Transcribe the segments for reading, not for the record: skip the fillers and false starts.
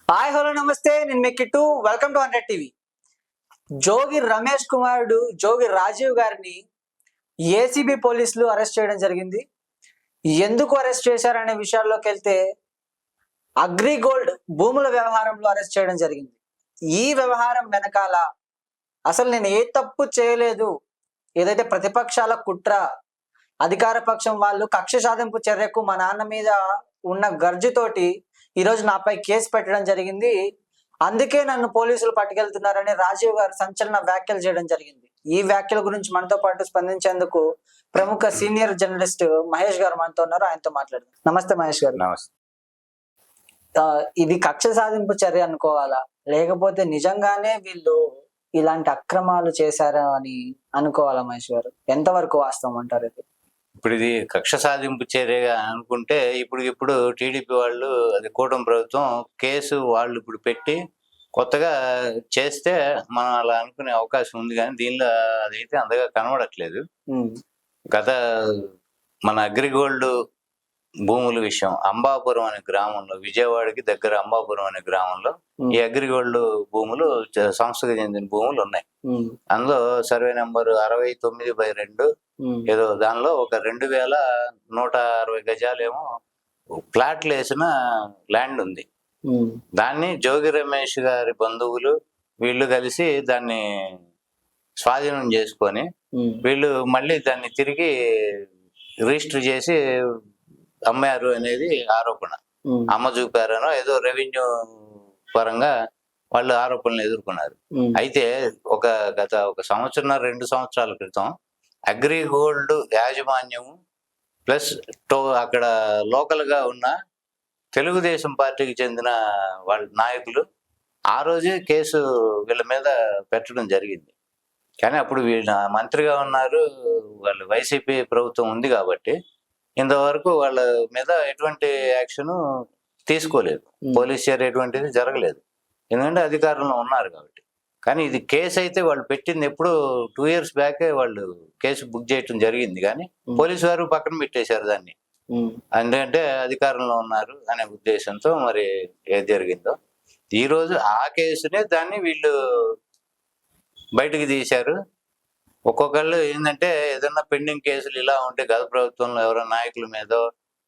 Hi hello నమస్తే, నేను మీ Kittu. Welcome to 100 TV. Jogi Ramesh కుమారుడు జోగి రాజీవ్ గారిని ఏసీబీ పోలీసులు అరెస్ట్ చేయడం జరిగింది. ఎందుకు అరెస్ట్ చేశారనే విషయాల్లోకి వెళ్తే అగ్రిగోల్డ్ భూముల వ్యవహారంలో అరెస్ట్ చేయడం జరిగింది. ఈ వ్యవహారం వెనకాల అసలు నేను ఏ తప్పు చేయలేదు, ఏదైతే ప్రతిపక్షాల కుట్ర, అధికార పక్షం వాళ్ళు కక్ష సాధింపు చర్యకు మా నాన్న మీద ఉన్న గర్జుతోటి ఈరోజు నాపై కేసు పెట్టడం జరిగింది, అందుకే నన్ను పోలీసులు పట్టుకెళ్తున్నారని రాజీవ్ గారు సంచలన వ్యాఖ్యలు చేయడం జరిగింది. ఈ వ్యాఖ్యల గురించి మనతో పాటు స్పందించేందుకు ప్రముఖ సీనియర్ జర్నలిస్ట్ మహేష్ గారు మనతో ఉన్నారు. ఆయనతో మాట్లాడదాం. నమస్తే మహేష్ గారు. నమస్తే. ఇది కక్ష సాధింపు చర్య అనుకోవాలా, లేకపోతే నిజంగానే వీళ్ళు ఇలాంటి అక్రమాలు చేశారా అని అనుకోవాలా మహేష్ గారు? ఎంతవరకు వాస్తవం అంటారు ఇది? ఇప్పుడు ఇది కక్ష సాధింపు చర్యగా అనుకుంటే ఇప్పుడు టీడీపీ వాళ్ళు, అది కూటమి ప్రభుత్వం కేసు వాళ్ళు ఇప్పుడు పెట్టి కొత్తగా చేస్తే మనం అలా అనుకునే అవకాశం ఉంది, కానీ దీనిలో అదైతే అంతగా కనబడట్లేదు. గత మన అగ్రిగోల్డ్ భూముల విషయం అంబాపురం అనే గ్రామంలో, విజయవాడకి దగ్గర అంబాపురం అనే గ్రామంలో ఈ అగ్రిగోల్డ్ భూములు సంస్థకు చెందిన భూములు ఉన్నాయి. అందులో సర్వే నెంబర్ 69/2 ఏదో దానిలో ఒక 2160 గజాలేమో ప్లాట్లు వేసిన ల్యాండ్ ఉంది. దాన్ని జోగి రమేష్ గారి బంధువులు వీళ్ళు కలిసి దాన్ని స్వాధీనం చేసుకొని వీళ్ళు మళ్ళీ దాన్ని తిరిగి రిజిస్టర్ చేసి అమ్మారు అనేది ఆరోపణ. అమ్మ చూపారనో ఏదో రెవెన్యూ పరంగా వాళ్ళు ఆరోపణలు ఎదుర్కొన్నారు. అయితే గత 1 సంవత్సరం 2 సంవత్సరాల క్రితం అగ్రిగోల్డ్ యాజమాన్యము ప్లస్ అక్కడ లోకల్ గా ఉన్న తెలుగుదేశం పార్టీకి చెందిన వాళ్ళ నాయకులు ఆ రోజే కేసు వీళ్ళ మీద పెట్టడం జరిగింది. కానీ అప్పుడు వీళ్ళ మంత్రిగా ఉన్నారు, వాళ్ళు వైసీపీ ప్రభుత్వం ఉంది కాబట్టి ఇంతవరకు వాళ్ళ మీద ఎటువంటి యాక్షన్ తీసుకోలేదు, పోలీస్ చర్య ఎటువంటిది జరగలేదు, ఎందుకంటే అధికారంలో ఉన్నారు కాబట్టి. కానీ ఇది కేసు అయితే వాళ్ళు పెట్టింది ఎప్పుడు 2 years బ్యాకే వాళ్ళు కేసు బుక్ చేయటం జరిగింది, కానీ పోలీసు వారు పక్కన పెట్టేశారు దాన్ని. ఎందుకంటే అధికారంలో ఉన్నారు అనే ఉద్దేశంతో మరి ఏది జరిగిందో ఈ రోజు ఆ కేసునే దాన్ని వీళ్ళు బయటకు తీశారు. ఒక్కొక్కళ్ళు ఏంటంటే ఏదన్నా పెండింగ్ కేసులు ఇలా ఉంటే గత ప్రభుత్వంలో ఎవరైనా నాయకుల మీద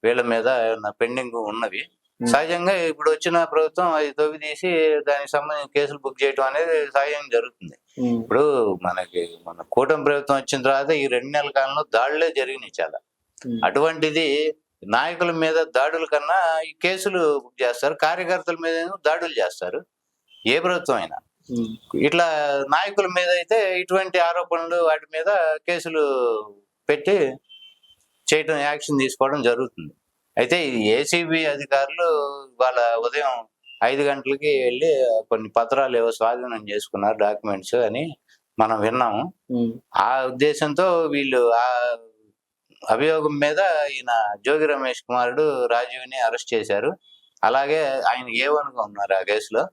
వీళ్ళ మీద ఏమన్నా పెండింగ్ ఉన్నవి సహజంగా ఇప్పుడు వచ్చిన ప్రభుత్వం అది తవ్వి తీసి దానికి సంబంధించిన కేసులు బుక్ చేయడం అనేది సహజంగా జరుగుతుంది. ఇప్పుడు మన కూటమి ప్రభుత్వం వచ్చిన తర్వాత ఈ 2 నెలల కాలంలో దాడులే జరిగినాయి చాలా. అటువంటిది నాయకుల మీద దాడుల కన్నా ఈ కేసులు బుక్ చేస్తారు, కార్యకర్తల మీద దాడులు చేస్తారు ఏ ప్రభుత్వం అయినా. ఇట్లా నాయకుల మీద అయితే ఇటువంటి ఆరోపణలు వాటి మీద కేసులు పెట్టి చేయటం, యాక్షన్ తీసుకోవడం జరుగుతుంది. అయితే ఈ ఏసీబీ అధికారులు వాళ్ళ ఉదయం 5 గంటలకి వెళ్ళి కొన్ని పత్రాలు ఏవో స్వాధీనం చేసుకున్నారు, డాక్యుమెంట్స్ అని మనం విన్నాము. ఆ ఉద్దేశంతో వీళ్ళు ఆ అభియోగం మీద ఈయన జోగి రమేష్ కుమారుడు రాజీవ్ని అరెస్ట్ చేశారు. అలాగే ఆయన A1గా ఉన్నారు ఆ కేసులో.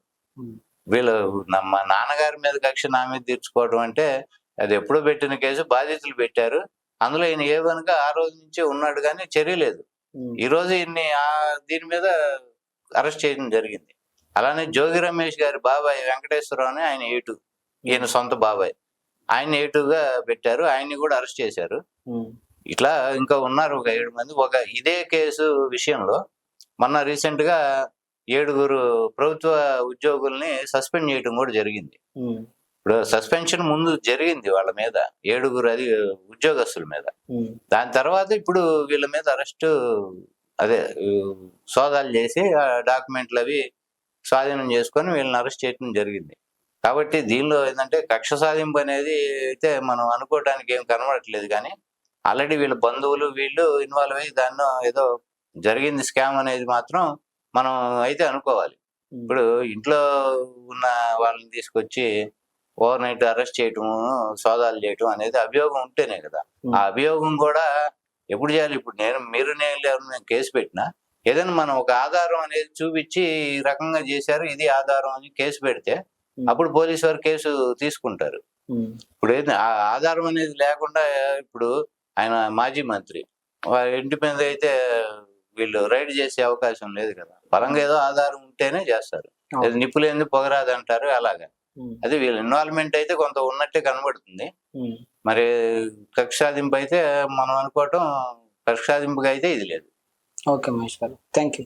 వీళ్ళు మా నాన్నగారి మీద కక్ష నా మీద తీర్చుకోవడం అంటే అది ఎప్పుడో పెట్టిన కేసు, బాధితులు పెట్టారు. అందులో ఈయన A1గా ఆ రోజు నుంచే ఉన్నాడు, కానీ చర్య లేదు. ఈ రోజు ఈయన్ని దీని మీద అరెస్ట్ చేయడం జరిగింది. అలానే జోగి రమేష్ గారి బాబాయ్ వెంకటేశ్వరరావు అని ఆయన A2, ఈయన సొంత బాబాయ్, ఆయన A2గా పెట్టారు, ఆయన్ని కూడా అరెస్ట్ చేశారు. ఇట్లా ఇంకా ఉన్నారు ఒక 7 మంది. ఇదే కేసు విషయంలో మొన్న రీసెంట్ గా 7 ప్రభుత్వ ఉద్యోగుల్ని సస్పెండ్ చేయడం కూడా జరిగింది. ఇప్పుడు సస్పెన్షన్ ముందు జరిగింది వాళ్ళ మీద, 7 ఉద్యోగస్తుల మీద. దాని తర్వాత ఇప్పుడు వీళ్ళ మీద అరెస్టు, అదే సోదాలు చేసి డాక్యుమెంట్లు అవి స్వాధీనం చేసుకొని వీళ్ళని అరెస్ట్ చేయడం జరిగింది. కాబట్టి దీనిలో ఏంటంటే కక్ష సాధింపు అనేది అయితే మనం అనుకోవడానికి ఏం కనబడట్లేదు, కానీ ఆల్రెడీ వీళ్ళ బంధువులు వీళ్ళు ఇన్వాల్వ్ అయ్యి దాన్ని ఏదో జరిగింది స్కామ్ అనేది మాత్రం మనం అయితే అనుకోవాలి. ఇప్పుడు ఇంట్లో ఉన్న వాళ్ళని తీసుకొచ్చి ఓవర్ నైట్ అరెస్ట్ చేయటము, సోదాలు చేయటం అనేది అభియోగం ఉంటేనే కదా. ఆ అభియోగం కూడా ఎప్పుడు చేయాలి? ఇప్పుడు నేను కేసు పెట్టినా ఏదైనా మనం ఒక ఆధారం అనేది చూపించి ఈ రకంగా చేశారు, ఇది ఆధారం అని కేసు పెడితే అప్పుడు పోలీసు వారు కేసు తీసుకుంటారు. ఇప్పుడు ఆ ఆధారం అనేది లేకుండా, ఇప్పుడు ఆయన మాజీ మంత్రి, వారి ఇంటి మీద అయితే వీళ్ళు రైడ్ చేసే అవకాశం లేదు కదా. బలంగా ఏదో ఆధారం ఉంటేనే చేస్తారు. అది నిప్పు లేనిది పొగరాదు అంటారు, అలాగా. ఉమ్, అది వీళ్ళ ఇన్వాల్వ్మెంట్ అయితే కొంత ఉన్నట్టే కనబడుతుంది. ఉమ్. మరి కక్ష సాధింపు అయితే మనం అనుకోవటం, కక్ష సాధింపుగా అయితే ఇది లేదు. ఓకే మహేష్ గారు, థ్యాంక్ యూ.